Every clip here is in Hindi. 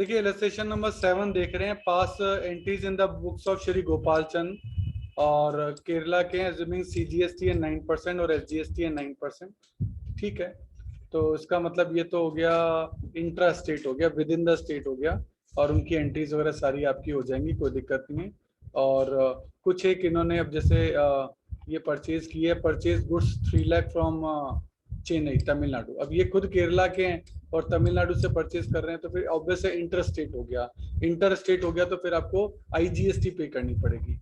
देखिए इलस्ट्रेशन नंबर 7 देख रहे हैं, pass entries in the books of Shri Gopal Chand और केरला के हैं, अज्यूमिंग सीजीएसटी है 9% और एसजीएसटी है 9%। ठीक है, तो इसका मतलब ये तो हो गया इंट्रा स्टेट हो गया, विद इन द स्टेट हो गया, और उनकी एंट्रीज वगैरह सारी आपकी हो जाएंगी, कोई दिक्कत नहीं है। और कुछ एक इन्होंने अब जैसे ये परचेज की है, purchase goods 3 lakh from Chennai Tamil Nadu. अब ये खुद केरला के हैं और तमिलनाडु से परचेज कर रहे हैं, तो फिर ऑब्वियस है इंटर स्टेट हो गया। इंटर स्टेट हो गया तो फिर आपको आईजीएसटी पे करनी पड़ेगी।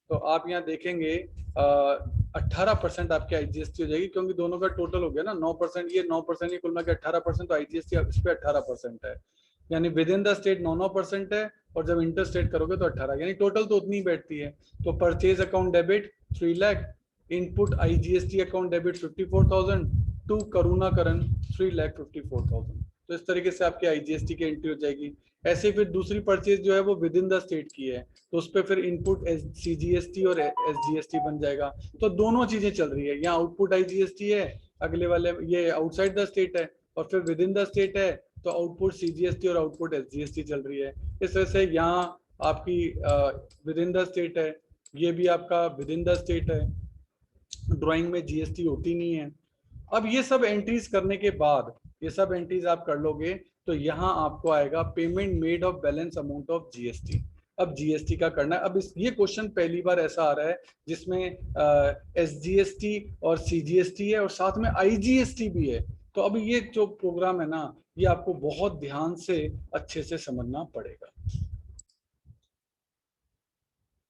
तो आप यहाँ देखेंगे 18% आपकी आईजीएसटी हो जाएगी, क्योंकि दोनों का टोटल हो गया ना 9%, ये 9% ही कुल मिला के 18%, तो आईजीएसटी इस पे 18% है। यानी विद इन द स्टेट 9% है, और जब इंटर स्टेट करोगे तो 18, यानी टोटल तो उतनी ही बैठती है। तो purchase account debit 3 lakh, input IGST account debit 54,000 to Karunakaran 3,54,000। तो इस तरीके से आपकी आईजीएसटी की एंट्री हो जाएगी। ऐसे फिर दूसरी परचेज जो है वो विद इन द स्टेट की है, तो उस पर फिर इनपुट सीजीएसटी और एसजीएसटी बन जाएगा। तो दोनों चीजें चल रही है, यहाँ आउटपुट आईजीएसटी है, अगले वाले ये आउटसाइड द स्टेट है, और फिर विद इन द स्टेट है तो आउटपुट सीजीएसटी और आउटपुट एसजीएसटी चल रही है। इस वजह से यहाँ आपकी विद इन द स्टेट है, ये भी आपका विद इन द स्टेट है, ड्राइंग में जीएसटी होती नहीं है। अब ये सब एंट्रीज करने के बाद, ये सब एंट्रीज आप कर लोगे तो यहाँ आपको आएगा payment made of balance amount of GST. अब जीएसटी का करना है। अब ये क्वेश्चन पहली बार ऐसा आ रहा है जिसमें एसजीएसटी और सीजीएसटी है और साथ में आईजीएसटी भी है। तो अब ये जो प्रोग्राम है ना, ये आपको बहुत ध्यान से अच्छे से समझना पड़ेगा।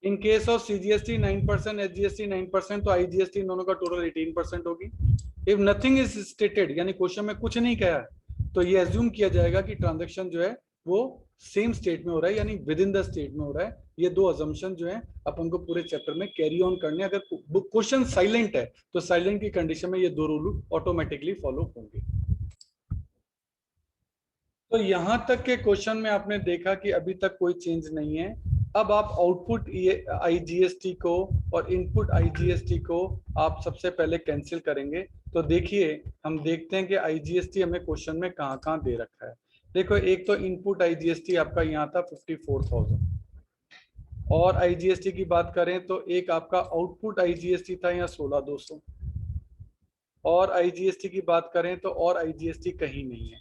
In case of CGST 9%, SGST 9%, तो आईजीएसटी दोनों का टोटल 18% होगी। इफ नथिंग इज स्टेटेड, यानी क्वेश्चन में कुछ नहीं कहा, तो ये एज्यूम किया जाएगा कि ट्रांजैक्शन जो है वो सेम स्टेट में हो रहा है, यानी विद इन द स्टेट में हो रहा है। ये दो अजम्पशन जो है अपन को पूरे चैप्टर में कैरी ऑन करने। अगर क्वेश्चन साइलेंट है तो साइलेंट की कंडीशन में ये दो रूल ऑटोमेटिकली फॉलो होंगे। तो यहां तक के क्वेश्चन में आपने देखा कि अभी तक कोई चेंज नहीं है। अब आप आउटपुट आईजीएसटी को और इनपुट आईजीएसटी को आप सबसे पहले कैंसिल करेंगे। तो देखिए, हम देखते हैं कि आईजीएसटी हमें क्वेश्चन में कहाँ कहाँ दे रखा है। देखो, एक तो इनपुट आईजीएसटी आपका यहाँ था 54,000, और आईजीएसटी की बात करें तो एक आपका आउटपुट आईजीएसटी था यहाँ 16,200, और आईजीएसटी की बात करें तो और आईजीएसटी कहीं नहीं है।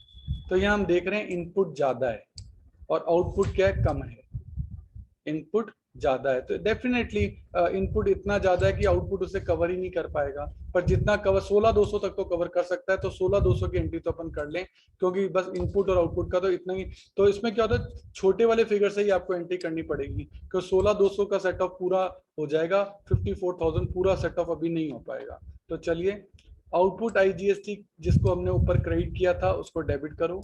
तो यहाँ हम देख रहे हैं इनपुट ज्यादा है और आउटपुट क्या है, कम है। इनपुट ज्यादा है तो डेफिनेटली इनपुट इतना ज्यादा है कि आउटपुट उसे कवर ही नहीं कर पाएगा। पर जितना कवर 16,200 तक तो कवर कर सकता है, तो 16,200 की एंट्री तो अपन कर लें, क्योंकि बस इनपुट और आउटपुट का तो इतना ही। तो इसमें क्या होता है, छोटे वाले फिगर से ही आपको एंट्री करनी पड़ेगी, क्योंकि 16,200 का सेट ऑफ पूरा हो जाएगा, 54,000 पूरा सेट ऑफ अभी नहीं हो पाएगा। तो चलिए, आउटपुट आईजीएसटी जिसको हमने ऊपर क्रेडिट किया था उसको डेबिट करो,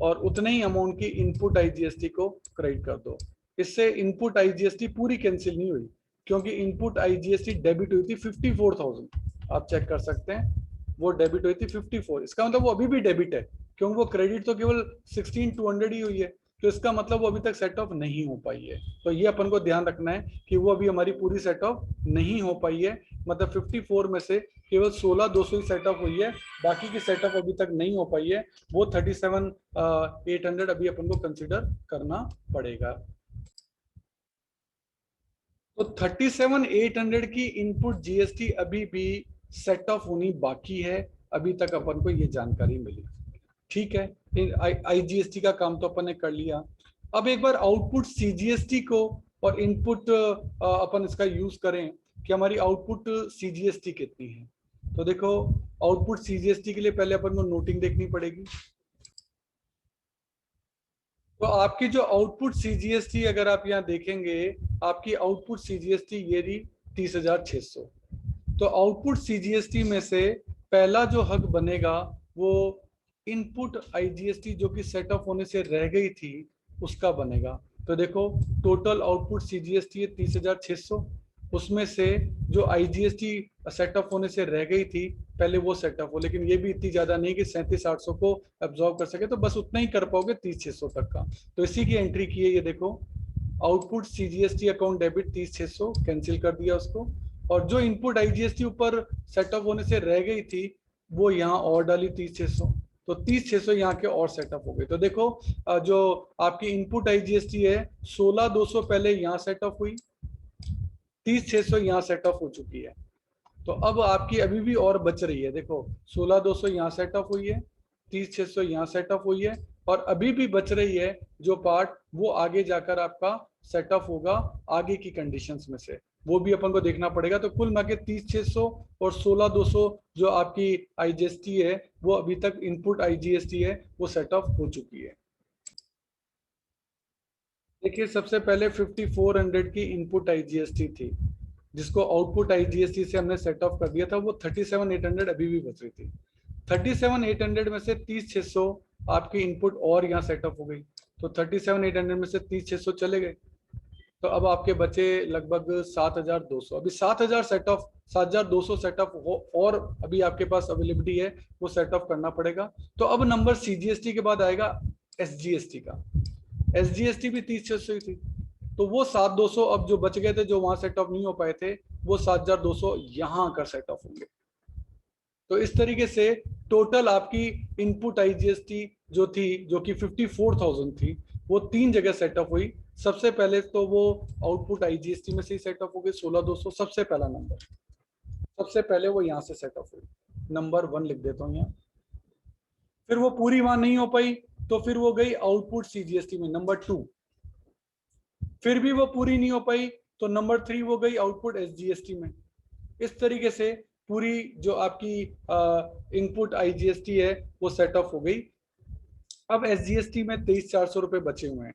और उतने ही अमाउंट की इनपुट आईजीएसटी को क्रेडिट कर दो। इससे इनपुट आईजीएसटी पूरी कैंसिल नहीं हुई, क्योंकि इनपुट आईजीएसटी डेबिट हुई थी 54,000, आप चेक कर सकते हैं, वो डेबिट हुई थी 54। इसका मतलब वो अभी भी डेबिट है, क्योंकि वो क्रेडिट तो केवल 16,200 ही हुई है। तो इसका मतलब वो अभी तक सेट ऑफ नहीं हो पाई है। तो ये अपन को ध्यान रखना है कि वो अभी हमारी पूरी सेट ऑफ नहीं हो पाई है। मतलब 54 में से केवल 16,200 ही सेट ऑफ हुई है, बाकी की सेट ऑफ अभी तक नहीं हो पाई है। वो 37,800 अभी अपन को कंसिडर करना पड़ेगा। तो 37,800 की इनपुट जीएसटी अभी भी सेट ऑफ होनी बाकी है, अभी तक अपन को ये जानकारी मिली। ठीक है, आईजीएसटी का काम तो अपन ने कर लिया। अब एक बार आउटपुट सीजीएसटी को और इनपुट अपन इसका यूज करें कि हमारी आउटपुट सीजीएसटी कितनी है। तो देखो, आउटपुट सीजीएसटी के लिए पहले अपन को नोटिंग देखनी पड़ेगी। तो आपकी जो आउटपुट सीजीएसटी अगर आप यहाँ देखेंगे, आपकी आउटपुट सीजीएसटी ये रही 30,600। तो आउटपुट सीजीएसटी में से पहला जो हक बनेगा वो इनपुट आईजीएसटी जो कि सेट ऑफ होने से रह गई थी उसका बनेगा। तो देखो, टोटल आउटपुट सीजीएसटी है 30,600, उसमें से जो आईजीएसटी सेट ऑफ होने से रह गई थी पहले वो सेट ऑफ हो, लेकिन ये भी इतनी ज्यादा नहीं कि 37,800 को एब्जॉर्व कर सके, तो बस उतना ही कर पाओगे 30,600 तक का। तो इसी की एंट्री की है, ये देखो, output CGST account debit 30,600 cancel कर दिया उसको, और जो इनपुट आईजीएसटी ऊपर सेट ऑफ होने से रह गई थी वो यहाँ और डाली 30,600। तो 30,600 यहाँ के और सेटअप हो गए। तो देखो जो आपकी इनपुट आईजीएसटी है 16,200 पहले यहाँ सेटअप हुई, 30,600 यहाँ सेटअप हो चुकी है। तो अब आपकी अभी भी और बच रही है, देखो 16,200 यहाँ सेटअप हुई है, 30,600 यहाँ सेटअप हुई है, और अभी भी बच रही है जो पार्ट, वो आगे जाकर आपका सेटअप होगा आगे की कंडीशंस में से, वो भी अपन को देखना पड़ेगा। तो कुल मिला के 30,600 और 16,200 जो आपकी आईजीएसटी है वो अभी तक इनपुट आईजीएसटी है वो सेटअप हो चुकी है। देखिए सबसे पहले 5400 की इनपुट आईजीएसटी थी, जिसको आउटपुट आईजीएसटी से हमने सेट ऑफ कर दिया था, वो 37,800 अभी भी बच रही थी। 37,800 में से 30,600 आपकी इनपुट और यहाँ सेटअप हो गई, तो 37,800 में से 30,600 चले गए, तो अब आपके बचे लगभग 7,200। अभी 7,000 सेट ऑफ 7,200 सेटअप हो और अभी आपके पास अवेलेबिलिटी है, वो सेटअप करना पड़ेगा। तो अब नंबर सीजीएसटी के बाद आएगा एसजीएसटी का। एसजीएसटी भी 30,600 ही थी, तो वो 7,200 अब जो बच गए थे जो वहां सेटअप नहीं हो पाए थे, वो 7,200 यहां आकर सेटअप होंगे। तो इस तरीके से टोटल आपकी इनपुट आईजीएसटी जो थी, जो कि 54,000 थी, वो 3 जगह सेटअप हुई। सबसे पहले तो वो आउटपुट आईजीएसटी में से ही सेटअप हो गई 16,200, सबसे पहला नंबर, सबसे पहले वो यहां से सेटअप हुई, नंबर 1 लिख देता हूं यहाँ। फिर वो पूरी वहां नहीं हो पाई, तो फिर वो गई आउटपुट सीजीएसटी में, नंबर 2। फिर भी वो पूरी नहीं हो पाई, तो नंबर 3 वो गई आउटपुट एसजीएसटी में। इस तरीके से पूरी जो आपकी इनपुट आईजीएसटी है वो सेटअप हो गई। अब एसजीएसटी में 23,400 रुपए बचे हुए हैं,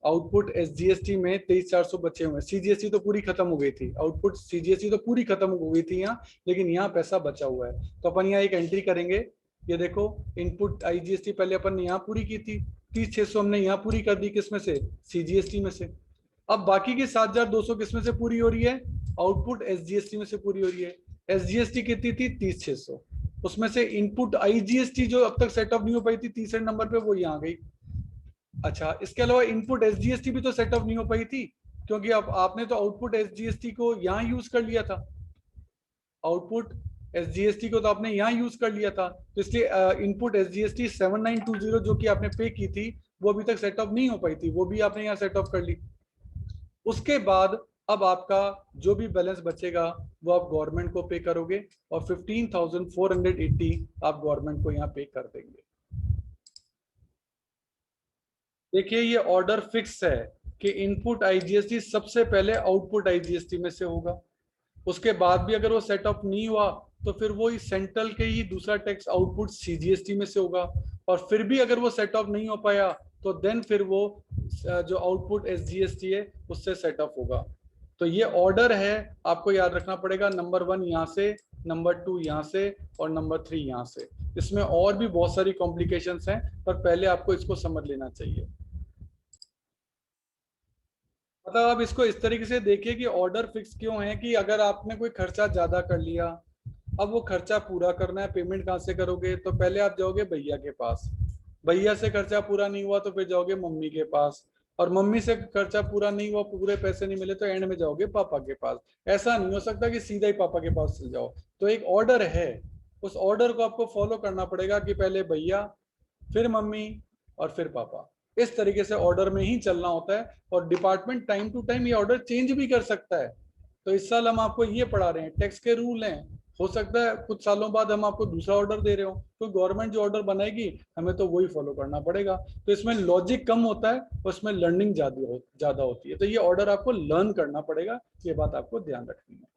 आउटपुट एसजीएसटी में 23,400 बचे हुए हैं। सीजीएसटी तो पूरी खत्म हो गई थी, आउटपुट सीजीएसटी तो पूरी खत्म हो गई थी यहाँ, लेकिन यहाँ पैसा बचा हुआ है। तो अपन यहाँ एक एंट्री करेंगे, ये देखो इनपुट आईजीएसटी पहले अपन ने यहाँ पूरी की थी, 30,600 हमने यहाँ पूरी कर दी, किसमें से, सीजीएसटी में से। अब बाकी की 7,200 किसमें से पूरी हो रही है, आउटपुट एसजीएसटी में से पूरी हो रही है। एसजीएसटी कितनी थी, 30,600, उसमें से इनपुट आईजीएसटी जो अब तक सेटअप नहीं हो पाई थी तीसरे नंबर पे, वो यहाँ गई। अच्छा, इसके अलावा इनपुट एसजीएसटी भी तो सेटअप नहीं हो पाई थी, क्योंकि अब आपने तो आउटपुट एसजीएसटी को यहाँ यूज कर लिया था, आउटपुट एसजीएसटी को तो आपने यहाँ यूज कर लिया था, तो इसलिए इनपुट एसजीएसटी 7920 जो कि आपने पे की थी वो अभी तक सेटअप नहीं हो पाई थी, वो भी आपने यहाँ सेटअप कर ली। उसके बाद अब आपका जो भी बैलेंस बचेगा वो आप गवर्नमेंट को पे करोगे, और 15,480 आप गवर्नमेंट को यहाँ पे कर देंगे। देखिए ये ऑर्डर फिक्स है कि इनपुट आईजीएसटी सबसे पहले आउटपुट आईजीएसटी में से होगा, उसके बाद भी अगर वो सेटअप नहीं हुआ तो फिर वो इस सेंट्रल के ही दूसरा टैक्स आउटपुट सीजीएसटी में से होगा, और फिर भी अगर वो सेटअप नहीं हो पाया तो देन फिर वो जो आउटपुट एसजीएसटी है उससे सेटअप होगा। तो ये ऑर्डर है, आपको याद रखना पड़ेगा, नंबर 1 यहाँ से, नंबर 2 यहाँ से, और नंबर 3 यहाँ से। इसमें और भी बहुत सारी कॉम्प्लिकेशंस हैं, पर पहले आपको इसको समझ लेना चाहिए। मतलब आप इसको इस तरीके से देखिए कि ऑर्डर फिक्स क्यों है, कि अगर आपने कोई खर्चा ज्यादा कर लिया, अब वो खर्चा पूरा करना है, पेमेंट कहाँ से करोगे, तो पहले आप जाओगे भैया के पास, भैया से खर्चा पूरा नहीं हुआ तो फिर जाओगे मम्मी के पास, और मम्मी से खर्चा पूरा नहीं हुआ, पूरे पैसे नहीं मिले तो एंड में जाओगे पापा के पास। ऐसा नहीं हो सकता कि सीधा ही पापा के पास चल जाओ, तो एक ऑर्डर है, उस ऑर्डर को आपको फॉलो करना पड़ेगा कि पहले भैया, फिर मम्मी, और फिर पापा। इस तरीके से ऑर्डर में ही चलना होता है, और डिपार्टमेंट टाइम टू टाइम ये ऑर्डर चेंज भी कर सकता है। तो इस साल हम आपको ये पढ़ा रहे हैं, टैक्स के रूल हैं, हो सकता है कुछ सालों बाद हम आपको दूसरा ऑर्डर दे रहे हो, तो गवर्नमेंट जो ऑर्डर बनाएगी हमें तो वही फॉलो करना पड़ेगा। तो इसमें लॉजिक कम होता है, उसमें लर्निंग ज्यादा होती है, तो ये ऑर्डर आपको लर्न करना पड़ेगा, ये बात आपको ध्यान रखनी है।